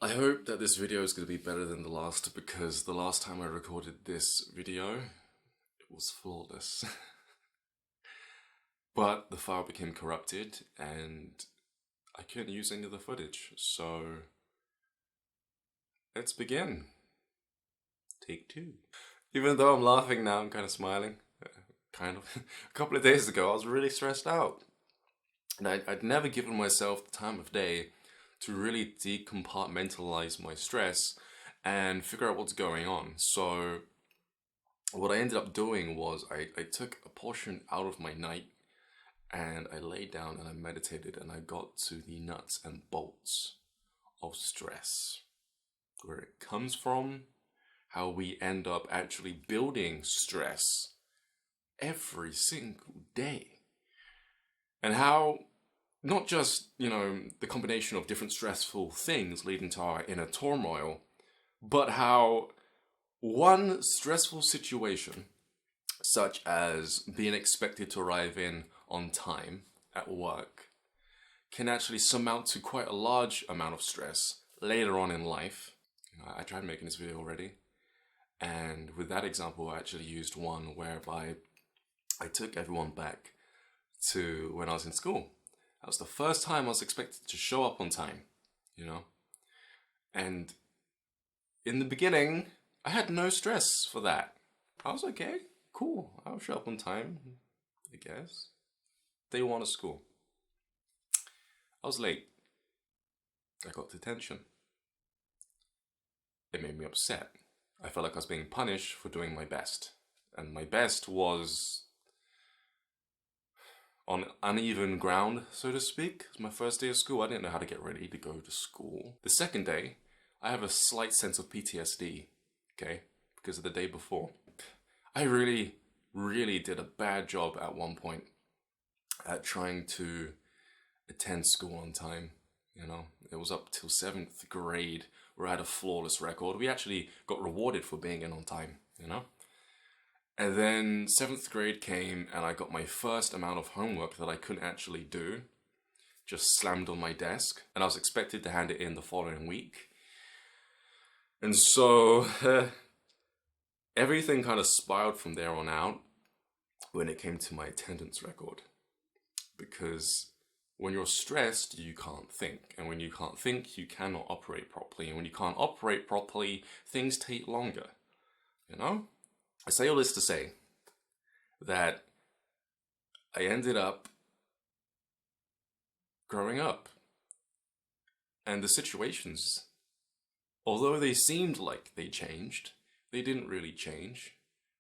I hope that this video is going to be better than the last, because the last time I recorded this video, it was flawless. But the file became corrupted and I couldn't use any of the footage, so let's begin. Take two. Even though I'm laughing now, I'm kind of smiling. Kind of. A couple of days ago, I was really stressed out. And I'd never given myself the time of day to really decompartmentalize my stress and figure out what's going on. So what I ended up doing was I took a portion out of my night and I laid down and I meditated and I got to the nuts and bolts of stress. Where it comes from, how we end up actually building stress every single day. And how not just, the combination of different stressful things leading to our inner turmoil, but how one stressful situation, such as being expected to arrive in on time at work, can actually surmount to quite a large amount of stress later on in life. I tried making this video already, and with that example I actually used one whereby I took everyone back to when I was in school. That was the first time I was expected to show up on time, And in the beginning, I had no stress for that. I was okay, cool, I'll show up on time, I guess. Day one of school. I was late. I got detention. It made me upset. I felt like I was being punished for doing my best. And my best was on uneven ground, so to speak. It was my first day of school. I didn't know how to get ready to go to school. The second day, I have a slight sense of PTSD, okay? Because of the day before. I really did a bad job at one point at trying to attend school on time, It was up till 7th grade where I had a flawless record. We actually got rewarded for being in on time, And then 7th grade came and I got my first amount of homework that I couldn't actually do, just slammed on my desk, and I was expected to hand it in the following week. And so everything kind of spiraled from there on out when it came to my attendance record. Because when you're stressed, you can't think. And when you can't think, you cannot operate properly. And when you can't operate properly, things take longer, I say all this to say that I ended up growing up. And the situations, although they seemed like they changed, they didn't really change.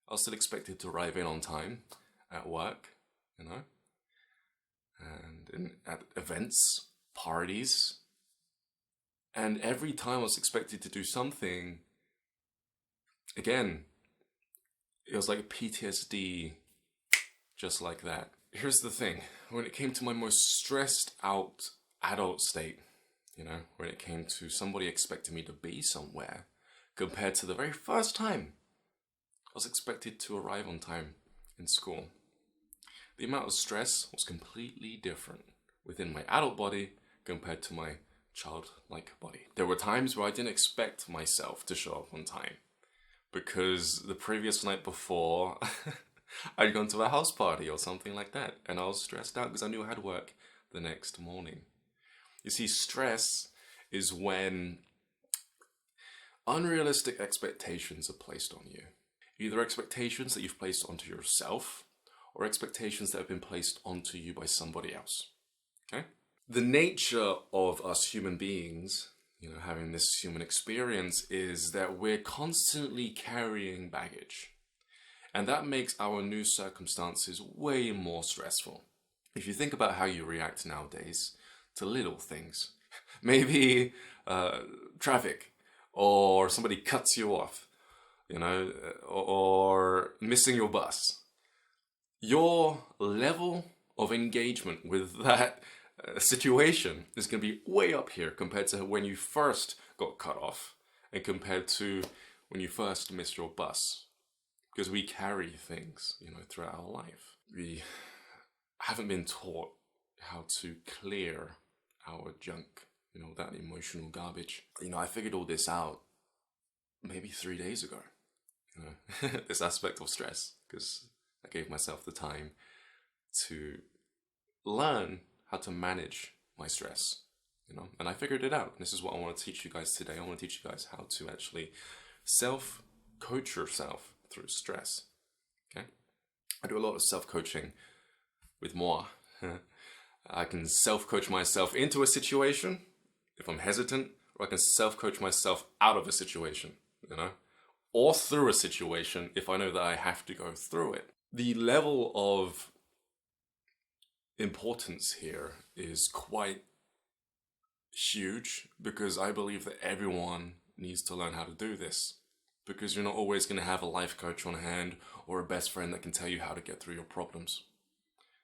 I was still expected to arrive in on time at work, and at events, parties. And every time I was expected to do something, again, it was like PTSD, just like that. Here's the thing, when it came to my most stressed out adult state, when it came to somebody expecting me to be somewhere, compared to the very first time I was expected to arrive on time in school, the amount of stress was completely different within my adult body compared to my childlike body. There were times where I didn't expect myself to show up on time, because the previous night before, I'd gone to a house party or something like that, and I was stressed out because I knew I had work the next morning. You see, stress is when unrealistic expectations are placed on you. Either expectations that you've placed onto yourself, or expectations that have been placed onto you by somebody else, okay? The nature of us human beings, having this human experience, is that we're constantly carrying baggage. And that makes our new circumstances way more stressful. If you think about how you react nowadays to little things, maybe traffic, or somebody cuts you off, or missing your bus, your level of engagement with that situation is going to be way up here compared to when you first got cut off and compared to when you first missed your bus. Because we carry things, throughout our life. We haven't been taught how to clear our junk, that emotional garbage. I figured all this out maybe 3 days ago, this aspect of stress, because I gave myself the time to learn how to manage my stress, and I figured it out. This is what I want to teach you guys today. I want to teach you guys how to actually self-coach yourself through stress, okay? I do a lot of self-coaching with moi. I can self-coach myself into a situation if I'm hesitant, or I can self-coach myself out of a situation, or through a situation if I know that I have to go through it. The level of importance here is quite huge, because I believe that everyone needs to learn how to do this, because you're not always going to have a life coach on hand or a best friend that can tell you how to get through your problems.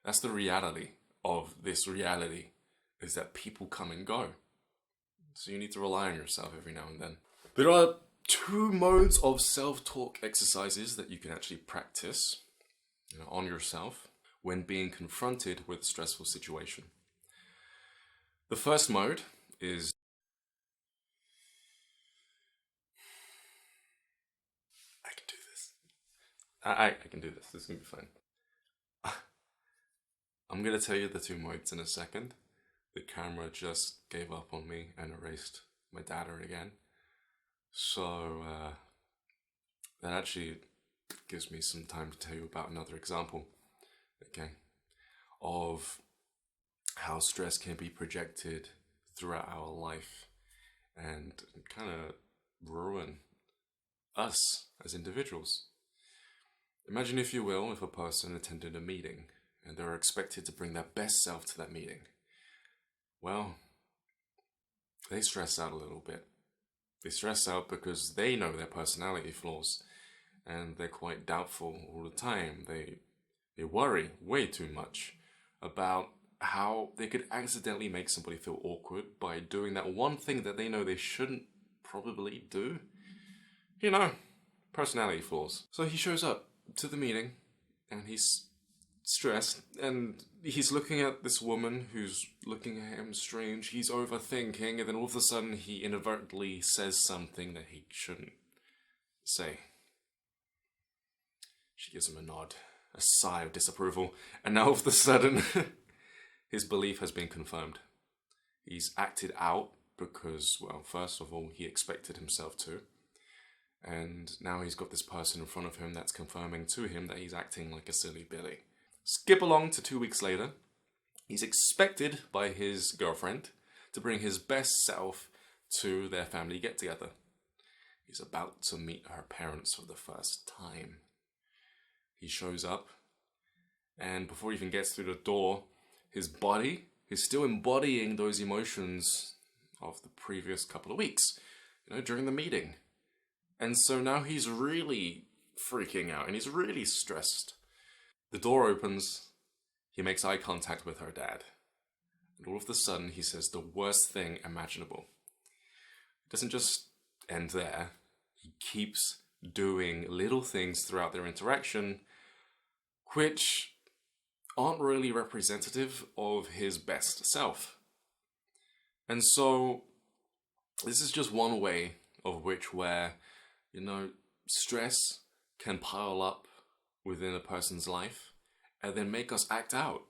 That's the reality of this reality, is that people come and go. So you need to rely on yourself every now and then. There are 2 modes of self-talk exercises that you can actually practice on yourself when being confronted with a stressful situation. The first mode is I can do this. I can do this. This is going to be fine. I'm going to tell you the 2 modes in a second. The camera just gave up on me and erased my data again. So that actually gives me some time to tell you about another example, okay, of how stress can be projected throughout our life and kind of ruin us as individuals. Imagine, if you will, if a person attended a meeting and they're expected to bring their best self to that meeting. Well, they stress out a little bit. They stress out because they know their personality flaws, and they're quite doubtful all the time. They worry way too much about how they could accidentally make somebody feel awkward by doing that one thing that they know they shouldn't probably do. Personality flaws. So he shows up to the meeting and he's stressed, and he's looking at this woman who's looking at him strange. He's overthinking, and then all of a sudden he inadvertently says something that he shouldn't say. She gives him a nod, a sigh of disapproval, and now all of a sudden his belief has been confirmed. He's acted out because, well, first of all, he expected himself to, and now he's got this person in front of him that's confirming to him that he's acting like a silly Billy. Skip along to 2 weeks later. He's expected by his girlfriend to bring his best self to their family get-together. He's about to meet her parents for the first time. He shows up, and before he even gets through the door, his body is still embodying those emotions of the previous couple of weeks, during the meeting. And so now he's really freaking out, and he's really stressed. The door opens, he makes eye contact with her dad, and all of a sudden he says the worst thing imaginable. It doesn't just end there. He keeps doing little things throughout their interaction which aren't really representative of his best self. And so this is just one way of which where, stress can pile up within a person's life and then make us act out.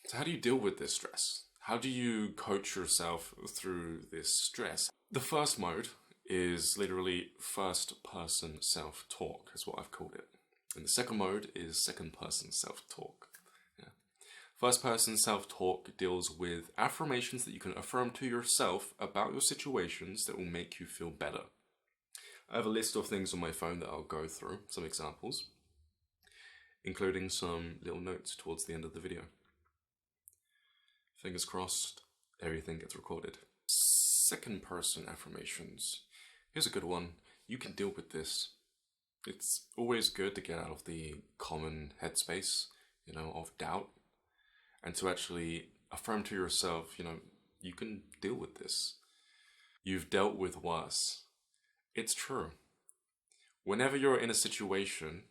So how do you deal with this stress? How do you coach yourself through this stress? The first mode is literally first-person self-talk, is what I've called it. And the second mode is second-person self-talk. First-person self-talk deals with affirmations that you can affirm to yourself about your situations that will make you feel better. I have a list of things on my phone that I'll go through, some examples, including some little notes towards the end of the video. Fingers crossed, everything gets recorded. Second-person affirmations. Here's a good one. You can deal with this. It's always good to get out of the common headspace, of doubt, and to actually affirm to yourself, you can deal with this. You've dealt with worse. It's true. Whenever you're in a situation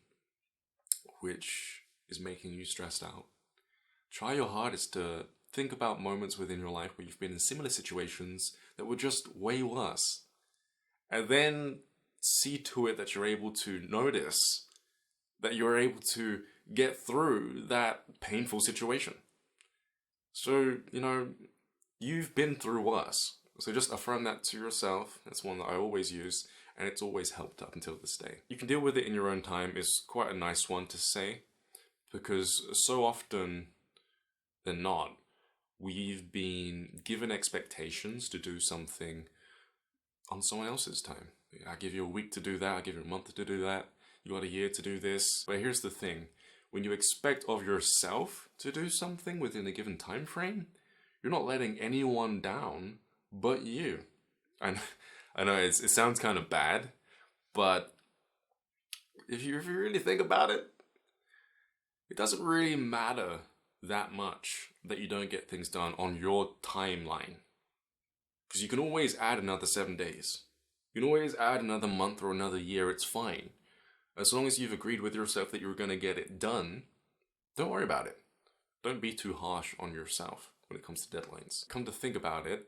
which is making you stressed out, try your hardest to think about moments within your life where you've been in similar situations that were just way worse. And then see to it that you're able to notice that you're able to get through that painful situation. So, you've been through worse. So just affirm that to yourself. That's one that I always use, and it's always helped up until this day. You can deal with it in your own time is quite a nice one to say, because so often than not, we've been given expectations to do something on someone else's time. I give you a week to do that, I give you a month to do that, you got a year to do this. But here's the thing, when you expect of yourself to do something within a given time frame, you're not letting anyone down but you. And I know it sounds kind of bad, but if you really think about it, it doesn't really matter that much that you don't get things done on your timeline. Because you can always add another 7 days. You can always add another month or another year, it's fine. As long as you've agreed with yourself that you're going to get it done, don't worry about it. Don't be too harsh on yourself when it comes to deadlines. Come to think about it,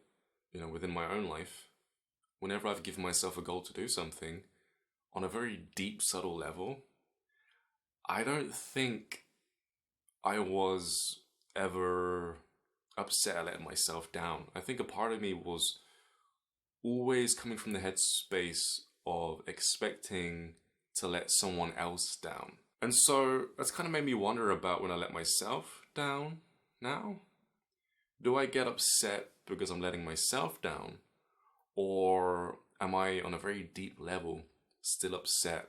within my own life, whenever I've given myself a goal to do something, on a very deep, subtle level, I don't think I was ever upset at letting myself down. I think a part of me was always coming from the headspace of expecting to let someone else down. And so that's kind of made me wonder about when I let myself down now. Do I get upset because I'm letting myself down? Or am I on a very deep level still upset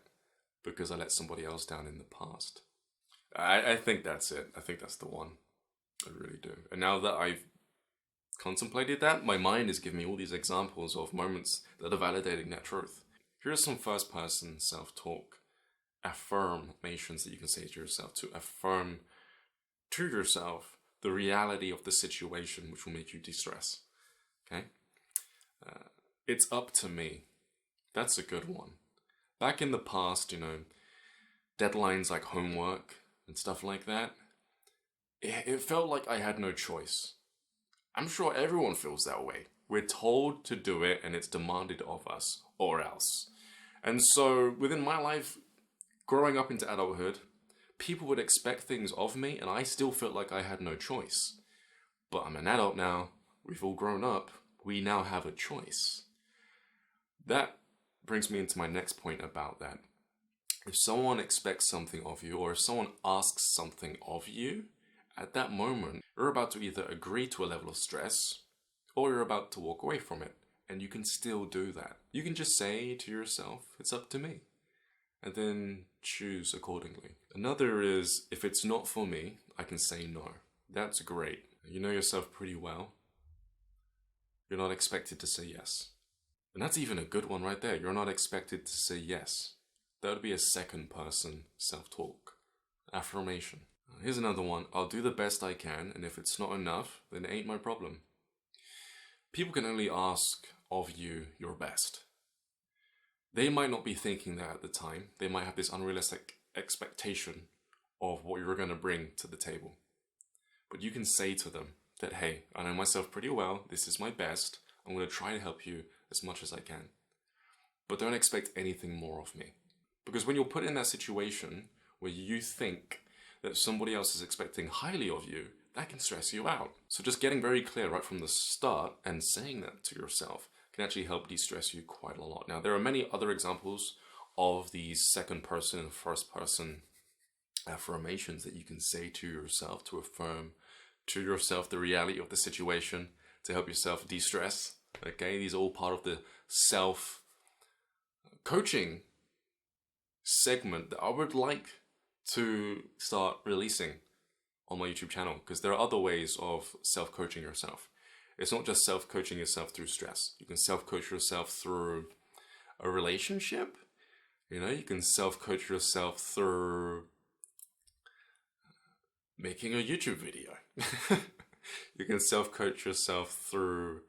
because I let somebody else down in the past? I think that's it. I think that's the one. I really do. And now that I've contemplated that, my mind is giving me all these examples of moments that are validating that truth. Here are some first-person self-talk affirmations that you can say to yourself to affirm to yourself the reality of the situation, which will make you de-stress. Okay? It's up to me. That's a good one. Back in the past, deadlines like homework and stuff like that, it felt like I had no choice. I'm sure everyone feels that way. We're told to do it and it's demanded of us, or else. And so within my life, growing up into adulthood, people would expect things of me and I still felt like I had no choice. But I'm an adult now, we've all grown up, we now have a choice. That brings me into my next point about that. If someone expects something of you, or if someone asks something of you, at that moment, you're about to either agree to a level of stress, or you're about to walk away from it. And you can still do that. You can just say to yourself, it's up to me. And then choose accordingly. Another is, if it's not for me, I can say no. That's great. You know yourself pretty well. You're not expected to say yes. And that's even a good one right there. You're not expected to say yes. That would be a second person self-talk affirmation. Here's another one. I'll do the best I can, and if it's not enough, then it ain't my problem. People can only ask of you your best. They might not be thinking that at the time. They might have this unrealistic expectation of what you're going to bring to the table. But you can say to them that, hey, I know myself pretty well. This is my best. I'm going to try and help you as much as I can. But don't expect anything more of me. Because when you're put in that situation where you think that somebody else is expecting highly of you, that can stress you out. So just getting very clear right from the start and saying that to yourself can actually help de-stress you quite a lot. Now, there are many other examples of these second person and first person affirmations that you can say to yourself to affirm to yourself the reality of the situation to help yourself de-stress. Okay, these are all part of the self-coaching segment that I would like to start releasing on my YouTube channel, because there are other ways of self-coaching yourself. It's not just self-coaching yourself through stress. You can self-coach yourself through a relationship. You can self-coach yourself through making a YouTube video. You can self-coach yourself through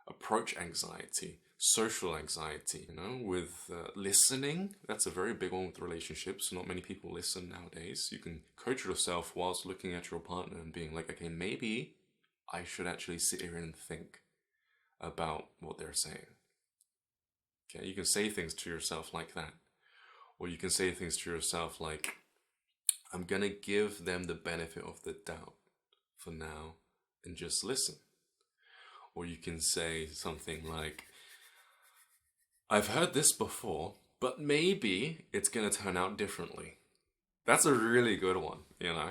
approach anxiety, social anxiety, with listening. That's a very big one with relationships. Not many people listen nowadays. You can coach yourself whilst looking at your partner and being like, okay, maybe I should actually sit here and think about what they're saying. Okay, you can say things to yourself like that. Or you can say things to yourself like, I'm gonna give them the benefit of the doubt for now and just listen. Or you can say something like, I've heard this before, but maybe it's gonna turn out differently. That's a really good one, you know?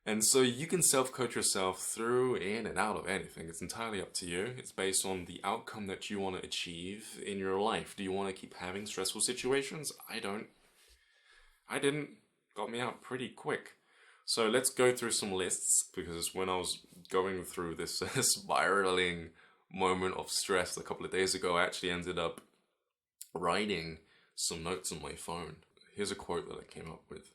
And so you can self-coach yourself through, in, and out of anything. It's entirely up to you. It's based on the outcome that you want to achieve in your life. Do you want to keep having stressful situations? I don't. I didn't. Got me out pretty quick. So let's go through some lists, because when I was going through this spiraling moment of stress a couple of days ago, I actually ended up writing some notes on my phone. Here's a quote that I came up with.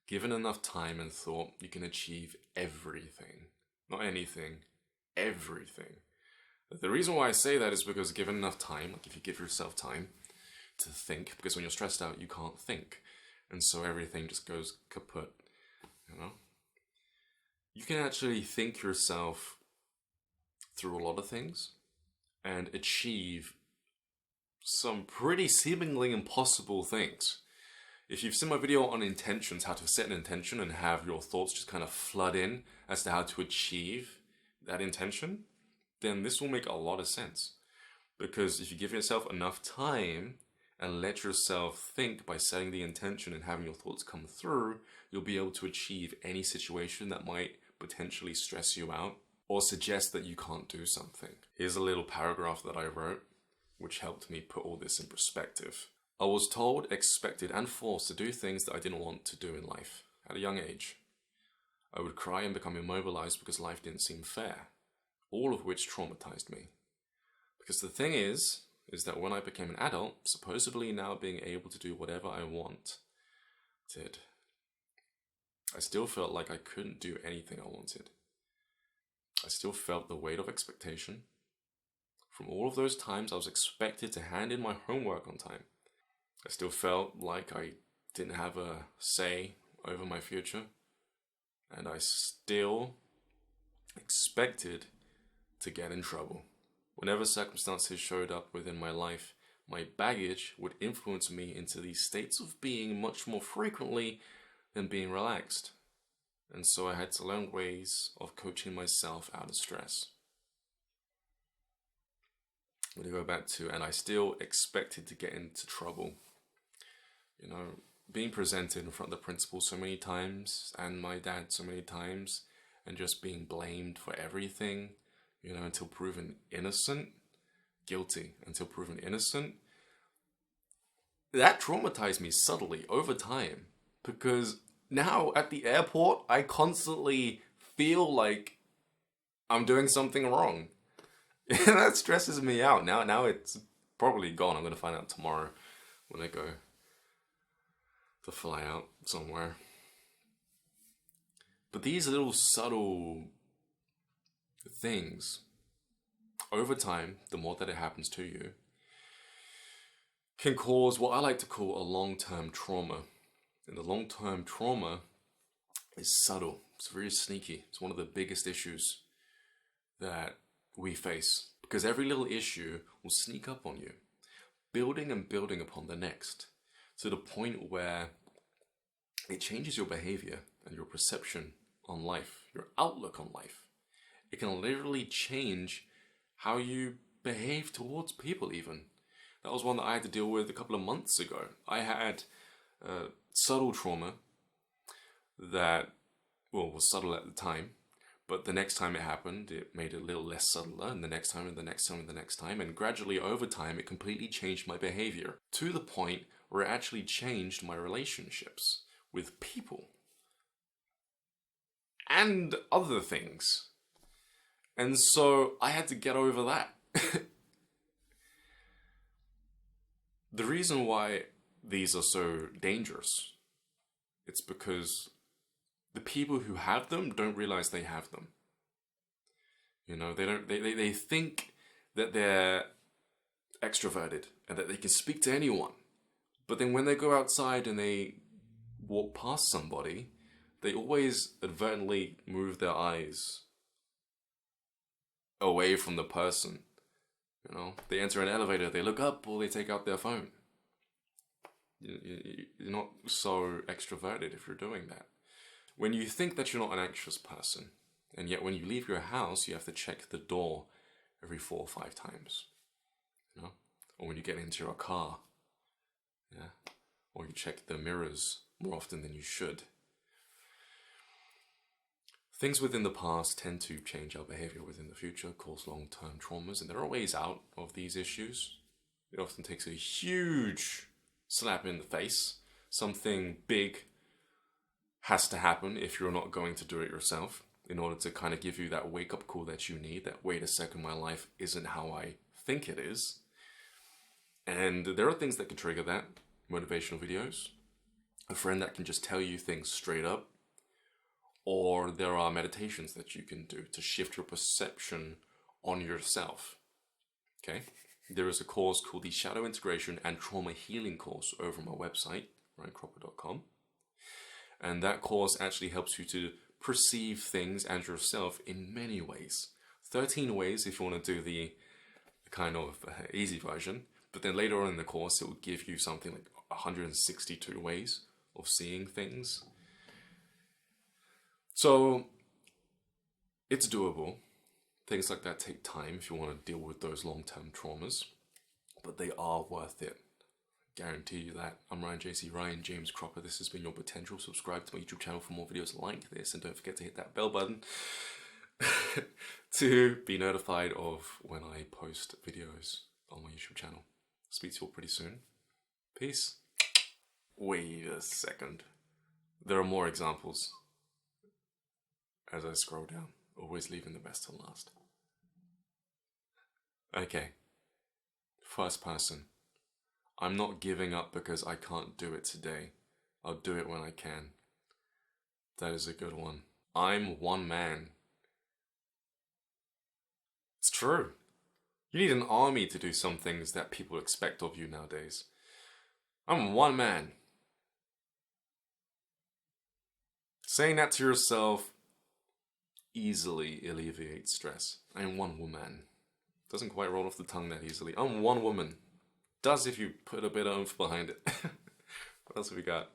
Given enough time and thought, you can achieve everything. Not anything, everything. The reason why I say that is because given enough time, like if you give yourself time to think, because when you're stressed out, you can't think. And so everything just goes kaput, you know? You can actually think yourself through a lot of things and achieve some pretty seemingly impossible things. If you've seen my video on intentions, how to set an intention and have your thoughts just kind of flood in as to how to achieve that intention, then this will make a lot of sense. Because if you give yourself enough time and let yourself think by setting the intention and having your thoughts come through, you'll be able to achieve any situation that might potentially stress you out or suggest that you can't do something. Here's a little paragraph that I wrote, which helped me put all this in perspective. I was told, expected, and forced to do things that I didn't want to do in life at a young age. I would cry and become immobilized because life didn't seem fair, all of which traumatized me. Because the thing is that when I became an adult, supposedly now being able to do whatever I wanted, I still felt like I couldn't do anything I wanted. I still felt the weight of expectation from all of those times I was expected to hand in my homework on time. I still felt like I didn't have a say over my future. And I still expected to get in trouble. Whenever circumstances showed up within my life, my baggage would influence me into these states of being much more frequently than being relaxed. And so I had to learn ways of coaching myself out of stress. I'm going to go back to, and I still expected to get into trouble. You know, being presented in front of the principal so many times, and my dad so many times, and just being blamed for everything, you know, until proven innocent, guilty until proven innocent. That traumatized me subtly over time, because now at the airport, I constantly feel like I'm doing something wrong. That stresses me out. Now it's probably gone. I'm going to find out tomorrow when I go to fly out somewhere. But these little subtle things, over time, the more that it happens to you, can cause what I like to call a long-term trauma. And the long-term trauma is subtle. It's very sneaky. It's one of the biggest issues that we face, because every little issue will sneak up on you, building and building upon the next, to the point where it changes your behavior and your perception on life, your outlook on life. It can literally change how you behave towards people even. That was one that I had to deal with a couple of months ago. I had subtle trauma that, well, was subtle at the time, but the next time it happened, it made it a little less subtler, and the next time, and the next time, and the next time, and gradually over time, it completely changed my behavior, to the point where it actually changed my relationships with people and other things. And so I had to get over that. The reason why these are so dangerous, it's because the people who have them don't realize they have them. You know, they think that they're extroverted and that they can speak to anyone. But then when they go outside and they walk past somebody, they always advertently move their eyes away from the person. You know, they enter an elevator, they look up, or they take out their phone. You're not so extroverted if you're doing that. When you think that you're not an anxious person, and yet when you leave your house, you have to check the door every 4 or 5 times. You know? Or when you get into your car. Yeah. Or you check the mirrors more often than you should. Things within the past tend to change our behavior within the future, cause long-term traumas, and there are ways out of these issues. It often takes a huge slap in the face. Something big has to happen if you're not going to do it yourself in order to kind of give you that wake-up call that you need, that wait a second, my life isn't how I think it is. And there are things that can trigger that. Motivational videos, a friend that can just tell you things straight up, or there are meditations that you can do to shift your perception on yourself. Okay? There is a course called the Shadow Integration and Trauma Healing course over my website, ryancropper.com. And that course actually helps you to perceive things and yourself in many ways. 13 ways if you want to do the kind of easy version. But then later on in the course, it will give you something like 162 ways of seeing things. So it's doable. Things like that take time if you want to deal with those long-term traumas, but they are worth it. Guarantee you that. I'm Ryan James Cropper. This has been Your Potential. Subscribe to my YouTube channel for more videos like this, and don't forget to hit that bell button to be notified of when I post videos on my YouTube channel. Speak to you all pretty soon. Peace. Wait a second. There are more examples. As I scroll down, always leaving the best till last. Okay. First person. I'm not giving up because I can't do it today. I'll do it when I can. That is a good one. I'm one man. It's true. You need an army to do some things that people expect of you nowadays. I'm one man. Saying that to yourself easily alleviates stress. I'm one woman. Doesn't quite roll off the tongue that easily. I'm one woman. Does if you put a bit of oomph behind it. What else have we got?